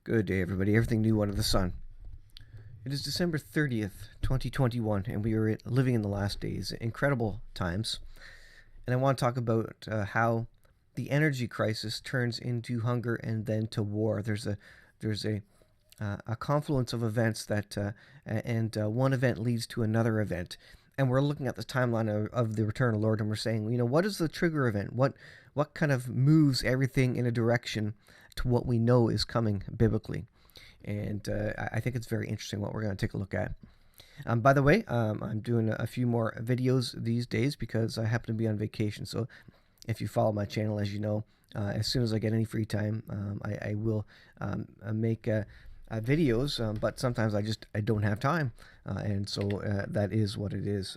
Good day, everybody. Everything new under the sun. It is December 30th, 2021, and we are living in the last days. Incredible times. And I want to talk about how the energy crisis turns into hunger and then to war. There's a confluence of events that, one event leads to another event. And we're looking at the timeline of the return of the Lord, and we're saying, what is the trigger event? What kind of moves everything in a direction to what we know is coming biblically? And I think it's very interesting what we're going to take a look at. By the way, I'm doing a few more videos these days because I happen to be on vacation. So if you follow my channel, as you know, as soon as I get any free time, I will make videos, but sometimes I don't have time, and so that is what it is.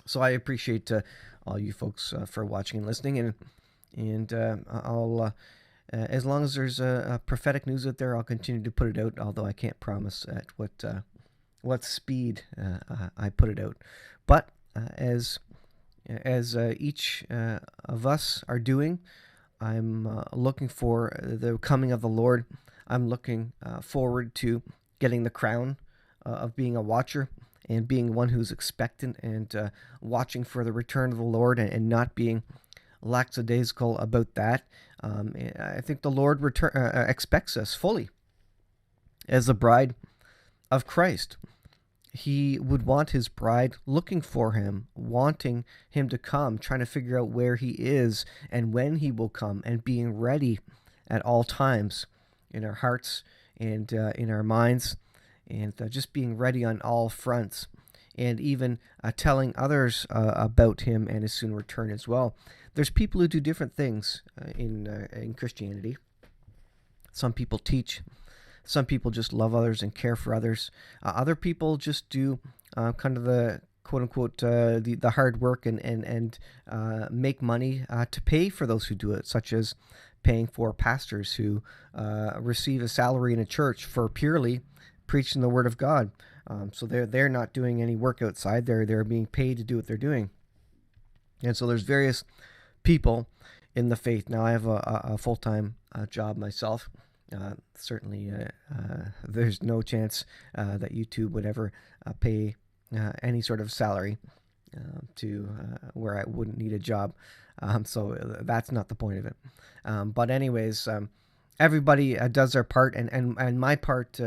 So I appreciate all you folks for watching and listening, and I'll as long as there's a prophetic news out there, I'll continue to put it out. Although I can't promise at what speed I put it out, but as each of us are doing, I'm looking for the coming of the Lord. I'm looking forward to getting the crown of being a watcher and being one who's expectant and watching for the return of the Lord and not being lackadaisical about that. I think the Lord expects us fully as the bride of Christ. He would want his bride looking for him, wanting him to come, trying to figure out where he is and when he will come, and being ready at all times in our hearts and in our minds, and just being ready on all fronts, and even telling others about him and his soon return as well. There's people who do different things in Christianity. Some people teach. Some people just love others and care for others. Other people just do kind of the quote-unquote the hard work and make money to pay for those who do it, such as paying for pastors who receive a salary in a church for purely preaching the word of God. So they're not doing any work outside. They're being paid to do what they're doing. And so there's various people in the faith. Now I have a full-time job myself. Certainly there's no chance that YouTube would ever pay any sort of salary to where I wouldn't need a job. So that's not the point of it. But anyways, everybody does their part, and my part,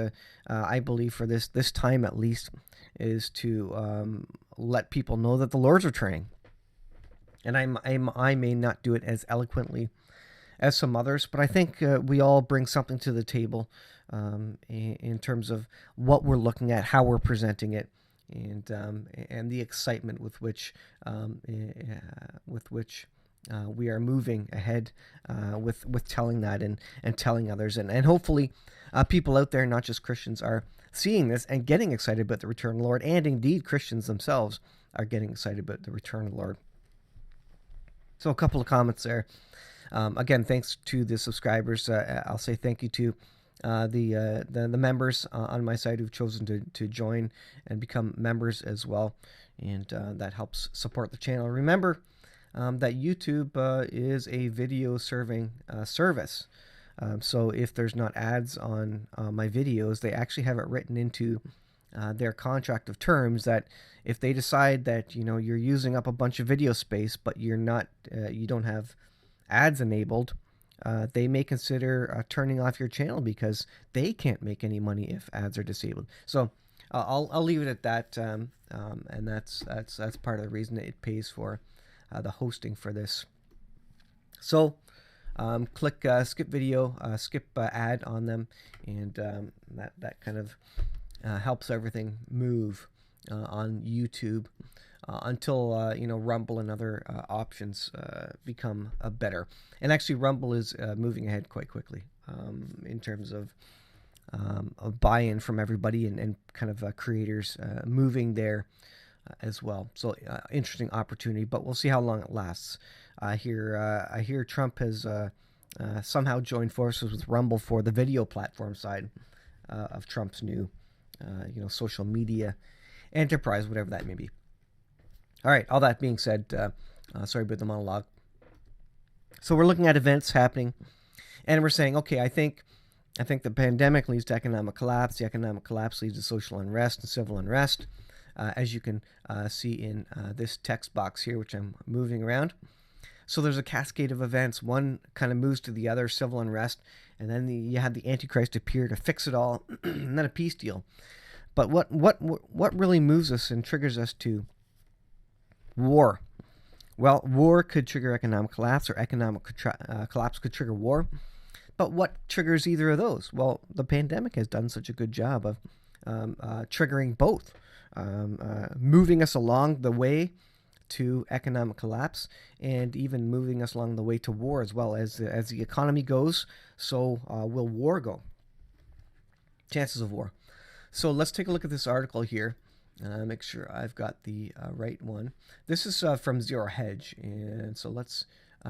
I believe for this time at least, is to let people know that the Lord's returning. And I may not do it as eloquently as some others, but I think we all bring something to the table in terms of what we're looking at, how we're presenting it, and the excitement with which we are moving ahead with telling that and telling others, and hopefully people out there, not just Christians, are seeing this and getting excited about the return of the Lord, and indeed Christians themselves are getting excited about the return of the Lord. So a couple of comments there. Again, thanks to the subscribers. I'll say thank you to the members on my side who've chosen to join and become members as well, and that helps support the channel. Remember that YouTube is a video serving service. So if there's not ads on my videos, they actually have it written into their contract of terms that if they decide that you're using up a bunch of video space, but you don't have ads enabled, they may consider turning off your channel because they can't make any money if ads are disabled. So I'll leave it at that, and that's part of the reason that it pays for the hosting for this. So click skip video, skip ad on them, and that kind of helps everything move on YouTube until Rumble and other options become better. And actually Rumble is moving ahead quite quickly in terms of buy-in from everybody and kind of creators moving there as well. So interesting opportunity, but we'll see how long it lasts. I hear Trump has somehow joined forces with Rumble for the video platform side of Trump's new social media enterprise, whatever that may be. All right, all that being said, sorry about the monologue. So we're looking at events happening, and we're saying, okay, I think I think the pandemic leads to economic collapse. The economic collapse leads to social unrest and civil unrest, as you can see in this text box here, which I'm moving around. So there's a cascade of events. One kind of moves to the other, civil unrest, and then you had the Antichrist appear to fix it all, and then a peace deal. But what really moves us and triggers us to war? Well, war could trigger economic collapse, or economic collapse could trigger war. But what triggers either of those? Well, the pandemic has done such a good job of triggering both, moving us along the way to economic collapse, and even moving us along the way to war as well. As the economy goes, so will war go. Chances of war. So let's take a look at this article here. Make sure I've got the right one. This is from Zero Hedge, and so let's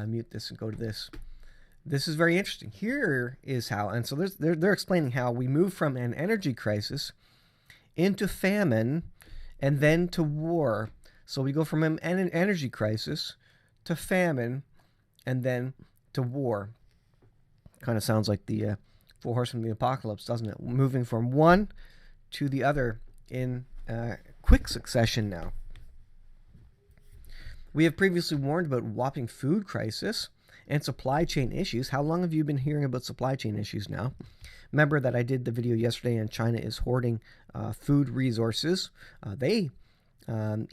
mute this and go to this. This is very interesting. Here is how, and so they're explaining how we move from an energy crisis into famine and then to war. So we go from an energy crisis to famine and then to war. Kind of sounds like the Four Horsemen of the Apocalypse, doesn't it? Moving from one to the other in quick succession now. We have previously warned about whopping food crisis and supply chain issues. How long have you been hearing about supply chain issues now? Remember that I did the video yesterday on China is hoarding food resources. They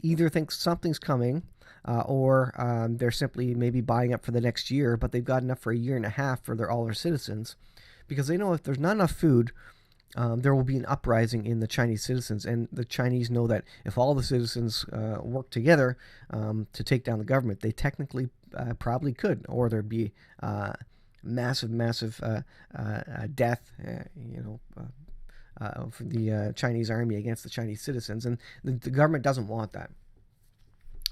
either think something's coming or they're simply maybe buying up for the next year, but they've got enough for a year and a half for all their citizens, because they know if there's not enough food, there will be an uprising in the Chinese citizens, and the Chinese know that if all the citizens work together to take down the government, they technically probably could, or there'd be massive death, for the Chinese army against the Chinese citizens, and the government doesn't want that.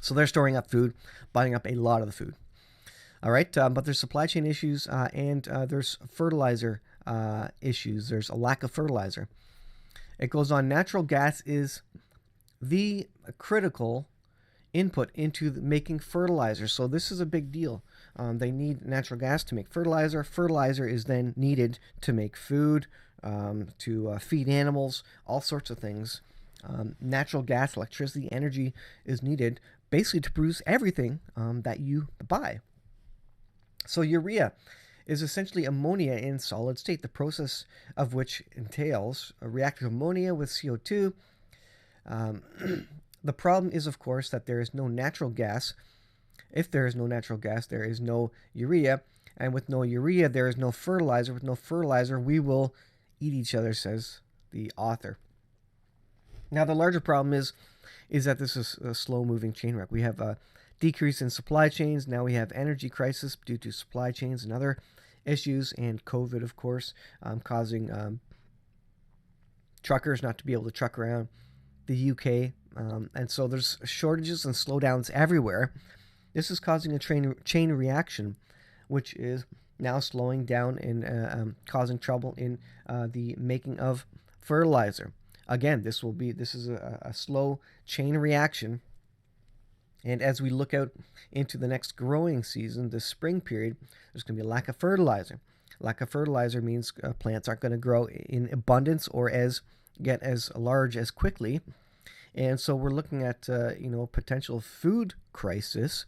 So they're storing up food, buying up a lot of the food. All right, but there's supply chain issues and there's fertilizer issues. There's a lack of fertilizer. It goes on. Natural gas is the critical input into making fertilizer. So this is a big deal. They need natural gas to make fertilizer. Fertilizer is then needed to make food, to feed animals, all sorts of things. Natural gas, electricity, energy is needed basically to produce everything that you buy. So urea is essentially ammonia in solid state, the process of which entails a reactive ammonia with CO2. The problem is, of course, that there is no natural gas. If there is no natural gas, there is no urea. And with no urea, there is no fertilizer. With no fertilizer, we will eat each other, says the author. Now, the larger problem is that this is a slow-moving train wreck. We have a decrease in supply chains. Now we have energy crisis due to supply chains and other issues, and COVID, of course, causing truckers not to be able to truck around the UK. And so there's shortages and slowdowns everywhere. This is causing a chain reaction, which is now slowing down and causing trouble in the making of fertilizer. Again, this is a slow chain reaction. And as we look out into the next growing season, the spring period, there's going to be a lack of fertilizer. Lack of fertilizer means plants aren't going to grow in abundance or get as large as quickly. And so we're looking at potential food crisis,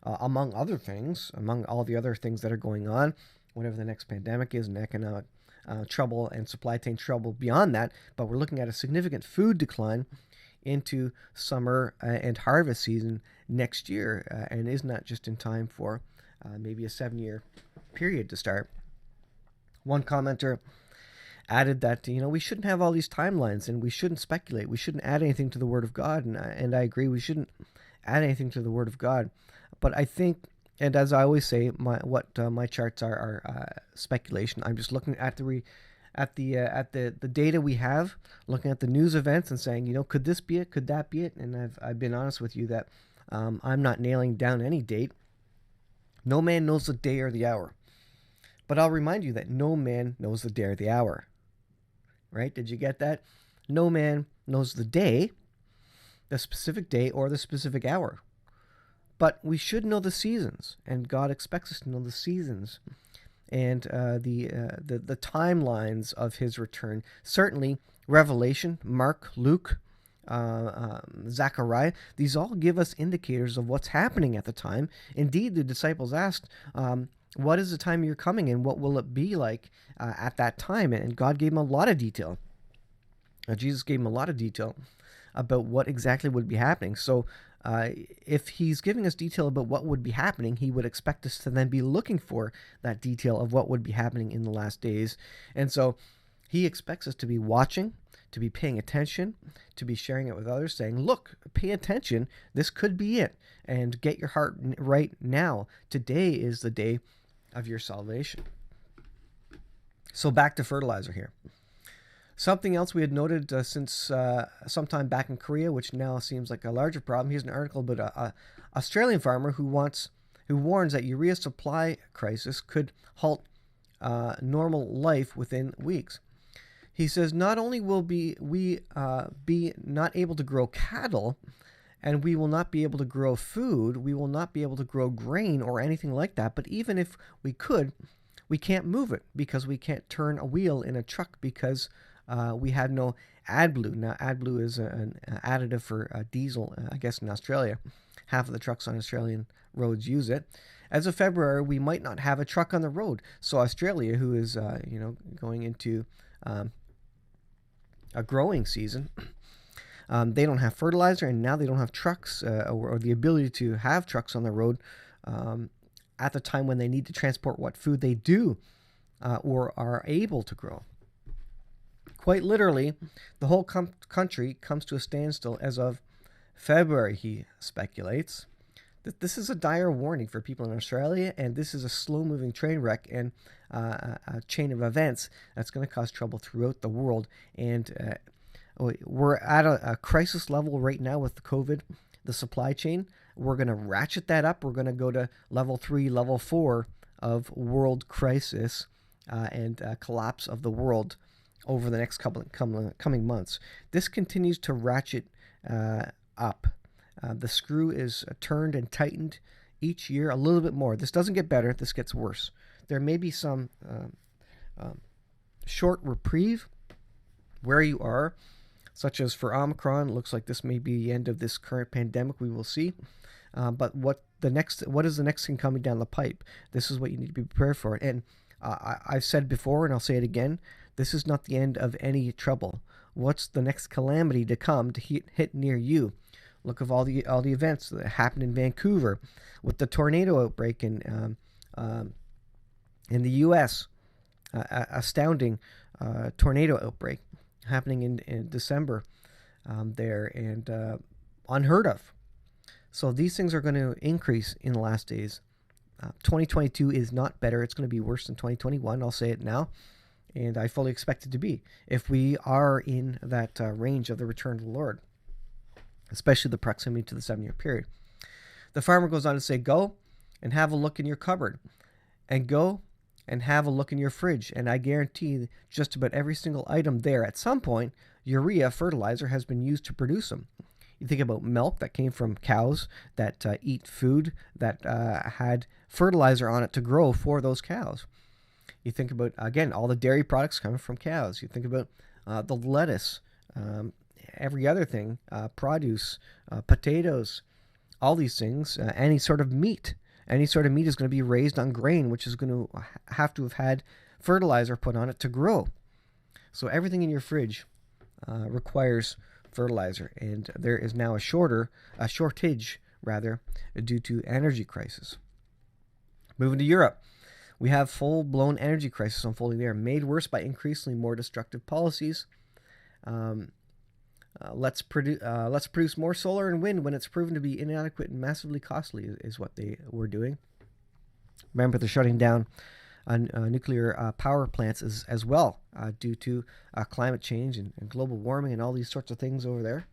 among other things, among all the other things that are going on, whatever the next pandemic is, and economic trouble and supply chain trouble beyond that. But we're looking at a significant food decline into summer and harvest season next year, and is not just in time for maybe a 7-year period to start. One commenter added that we shouldn't have all these timelines, and we shouldn't speculate. We shouldn't add anything to the Word of God, and I agree. We shouldn't add anything to the Word of God. But I think, and as I always say, my charts are speculation. I'm just looking at the data we have, looking at the news events and saying, could this be it? Could that be it? And I've been honest with you that I'm not nailing down any date. No man knows the day or the hour. But I'll remind you that no man knows the day or the hour. Right? Did you get that? No man knows the day, the specific day, or the specific hour. But we should know the seasons, and God expects us to know the seasons. and the timelines of his return. Certainly, Revelation, Mark, Luke, Zechariah, these all give us indicators of what's happening at the time. Indeed, the disciples asked, what is the time you're coming and what will it be like at that time? And God gave them a lot of detail. Jesus gave them a lot of detail about what exactly would be happening. So if he's giving us detail about what would be happening, he would expect us to then be looking for that detail of what would be happening in the last days. And so he expects us to be watching, to be paying attention, to be sharing it with others, saying, look, pay attention, this could be it, and get your heart right now. Today is the day of your salvation. So back to fertilizer here. Something else we had noted since sometime back in Korea, which now seems like a larger problem. Here's an article about an Australian farmer who warns that urea supply crisis could halt normal life within weeks. He says not only will we be not able to grow cattle, and we will not be able to grow food, we will not be able to grow grain or anything like that, but even if we could, we can't move it because we can't turn a wheel in a truck because we have no AdBlue. Now, AdBlue is an additive for diesel, I guess, in Australia. Half of the trucks on Australian roads use it. As of February, we might not have a truck on the road. So Australia, who is going into a growing season, they don't have fertilizer, and now they don't have trucks or the ability to have trucks on the road at the time when they need to transport what food they do or are able to grow. Quite literally, the whole country comes to a standstill as of February, he speculates. This is a dire warning for people in Australia, and this is a slow-moving train wreck and a chain of events that's going to cause trouble throughout the world. And we're at a crisis level right now with the COVID, the supply chain. We're going to ratchet that up. We're going to go to level 3, level 4 of world crisis and collapse of the world over the next coming months. This continues to ratchet up. The screw is turned and tightened each year a little bit more. This doesn't get better. This gets worse. There may be some short reprieve where you are, such as for Omicron. It looks like this may be the end of this current pandemic. We will see. But what is the next thing coming down the pipe? This is what you need to be prepared for. And I've said before, and I'll say it again, this is not the end of any trouble. What's the next calamity to come to hit near you? Look at all the events that happened in Vancouver with the tornado outbreak in the U.S. Astounding tornado outbreak happening in December there, and unheard of. So these things are going to increase in the last days. 2022 is not better. It's going to be worse than 2021. I'll say it now. And I fully expect it to be if we are in that range of the return of the Lord, especially the proximity to the 7-year period. The farmer goes on to say, go and have a look in your cupboard, and go and have a look in your fridge. And I guarantee just about every single item there, at some point, urea fertilizer has been used to produce them. You think about milk that came from cows that eat food that had fertilizer on it to grow for those cows. You think about, again, all the dairy products coming from cows. You think about the lettuce, every other thing, produce, potatoes, all these things, any sort of meat. Any sort of meat is going to be raised on grain, which is going to have had fertilizer put on it to grow. So everything in your fridge requires fertilizer, and there is now a shortage due to energy crisis. Moving to Europe. We have full-blown energy crisis unfolding there, made worse by increasingly more destructive policies. Let's produce more solar and wind when it's proven to be inadequate and massively costly is what they were doing. Remember, they're shutting down nuclear power plants as well due to climate change and global warming and all these sorts of things over there.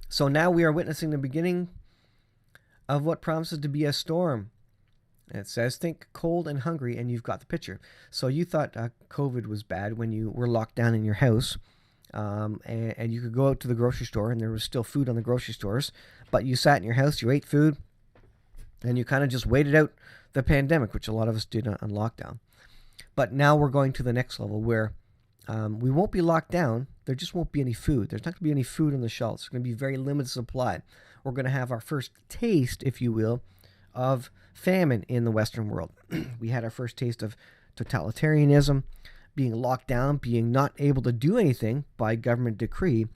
So now we are witnessing the beginning of what promises to be a storm. And it says, think cold and hungry, and you've got the picture. So you thought COVID was bad when you were locked down in your house, and you could go out to the grocery store, and there was still food on the grocery stores, but you sat in your house, you ate food, And you kind of just waited out the pandemic, which a lot of us did on lockdown. But now we're going to the next level where we won't be locked down. There just won't be any food. There's not going to be any food on the shelves. There's going to be very limited supply. We're going to have our first taste, if you will, of famine in the Western world. We had our first taste of totalitarianism, being locked down, being not able to do anything by government decree.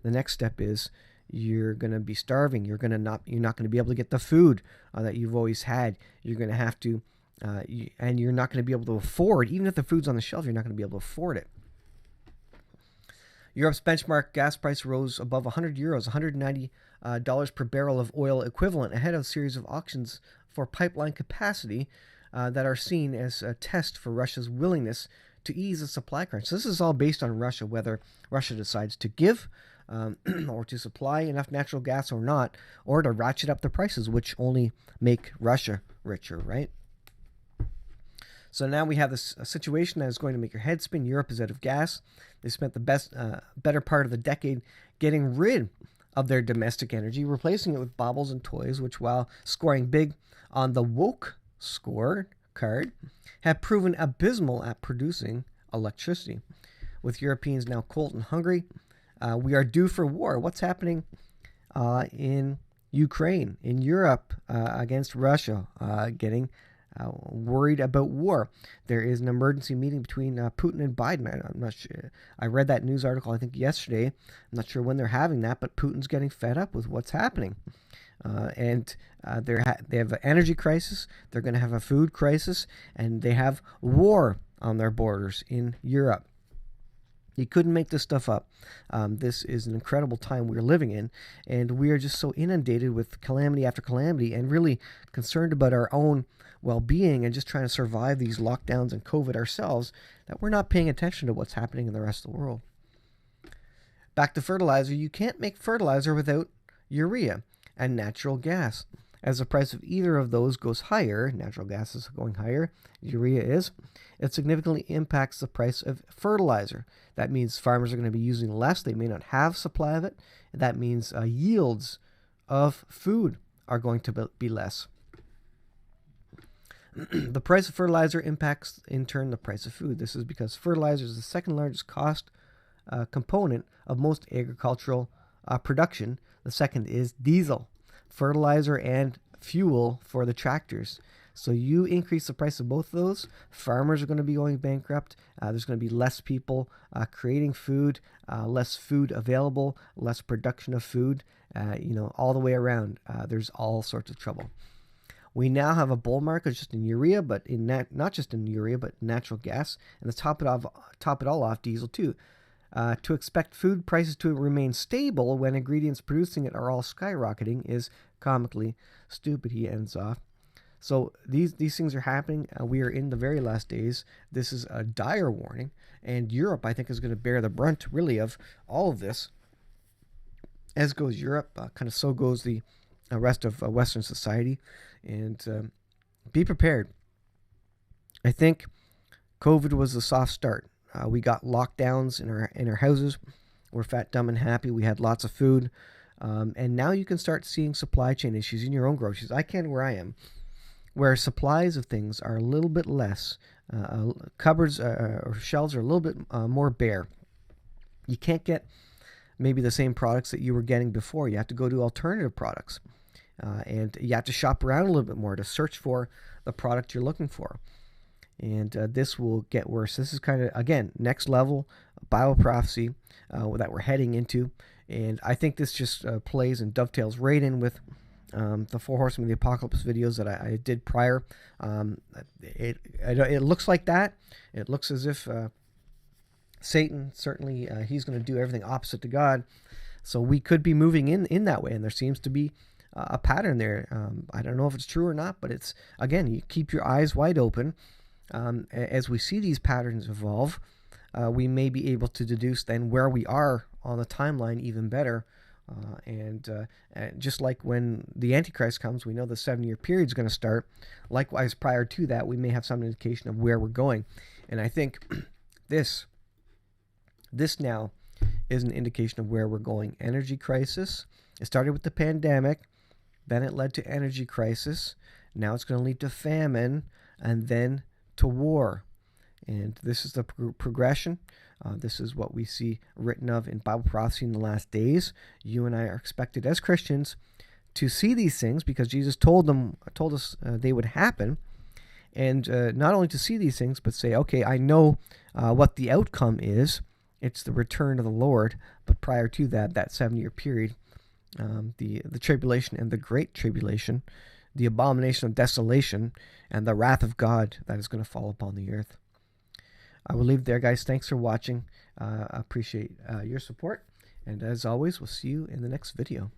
The next step is you're going to be starving. You're not going to be able to get the food that you've always had. You're going to have to, and you're not going to be able to afford, even if the food's on the shelf, you're not going to be able to afford it. Europe's benchmark gas price rose above 100 euros, $190 per barrel of oil equivalent, ahead of a series of auctions for pipeline capacity that are seen as a test for Russia's willingness to ease the supply crunch. So this is all based on Russia, whether Russia decides to give or to supply enough natural gas or not, or to ratchet up the prices, which only make Russia richer, right? So now we have this situation that is going to make your head spin. Europe is out of gas. They spent the better part of the decade getting rid of their domestic energy, replacing it with baubles and toys, which, while scoring big on the woke score card, have proven abysmal at producing electricity. With Europeans now cold and hungry, we are due for war. What's happening in Ukraine, in Europe, against Russia, getting worried about war? There is an emergency meeting between Putin and Biden. I'm not sure. I read that news article, I think, yesterday. I'm not sure when they're having that, but Putin's getting fed up with what's happening. And they have an energy crisis. They're going to have a food crisis, and they have war on their borders in Europe. You couldn't make this stuff up. This is an incredible time we're living in, and we are just so inundated with calamity after calamity and really concerned about our own well-being and just trying to survive these lockdowns and COVID ourselves that we're not paying attention to what's happening in the rest of the world. Back to fertilizer. You can't make fertilizer without urea and natural gas. As the price of either of those goes higher, natural gas is going higher, urea is, it significantly impacts the price of fertilizer. That means farmers are going to be using less. They may not have supply of it. That means yields of food are going to be less. The price of fertilizer impacts, in turn, the price of food. This is because fertilizer is the second largest cost component of most agricultural production. The second is diesel, fertilizer, and fuel for the tractors. So you increase the price of both of those, farmers are going to be going bankrupt. There's going to be less people creating food, less food available, less production of food, all the way around. There's all sorts of trouble. We now have a bull market just in urea, but not just in urea, but natural gas, and to top it all off, diesel too. To expect food prices to remain stable when ingredients producing it are all skyrocketing is comically stupid, he ends off. So these things are happening. We are in the very last days. This is a dire warning, and Europe, I think, is going to bear the brunt, really, of all of this. As goes Europe, kind of so goes the rest of Western society, and be prepared. I think COVID was a soft start. We got lockdowns in our houses. We're fat, dumb, and happy. We had lots of food, and now you can start seeing supply chain issues in your own groceries. I can where I am, where supplies of things are a little bit less. Cupboards or shelves are a little bit more bare. You can't get maybe the same products that you were getting before. You have to go to alternative products, and you have to shop around a little bit more to search for the product you're looking for. And this will get worse. This is kind of, again, next level Bible prophecy that we're heading into. And I think this just plays and dovetails right in with the Four Horsemen of the Apocalypse videos that I did prior. It looks like that. It looks as if Satan, certainly, he's going to do everything opposite to God. So we could be moving in that way. And there seems to be a pattern there. I don't know if it's true or not, but it's, again, you keep your eyes wide open. As we see these patterns evolve, we may be able to deduce then where we are on the timeline even better. And just like when the Antichrist comes, we know the 7-year period is going to start. Likewise, prior to that, we may have some indication of where we're going. And I think this now is an indication of where we're going. Energy crisis. It started with the pandemic. Then it led to energy crisis. Now it's going to lead to famine and then to war. And this is the progression. This is what we see written of in Bible prophecy in the last days. You and I are expected as Christians to see these things because Jesus told us they would happen. And not only to see these things, but say, okay, I know what the outcome is. It's the return of the Lord. But prior to that 7-year period, the tribulation and the great tribulation, the abomination of desolation, and the wrath of God that is going to fall upon the earth. I will leave there, guys. Thanks for watching. I appreciate your support. And as always, we'll see you in the next video.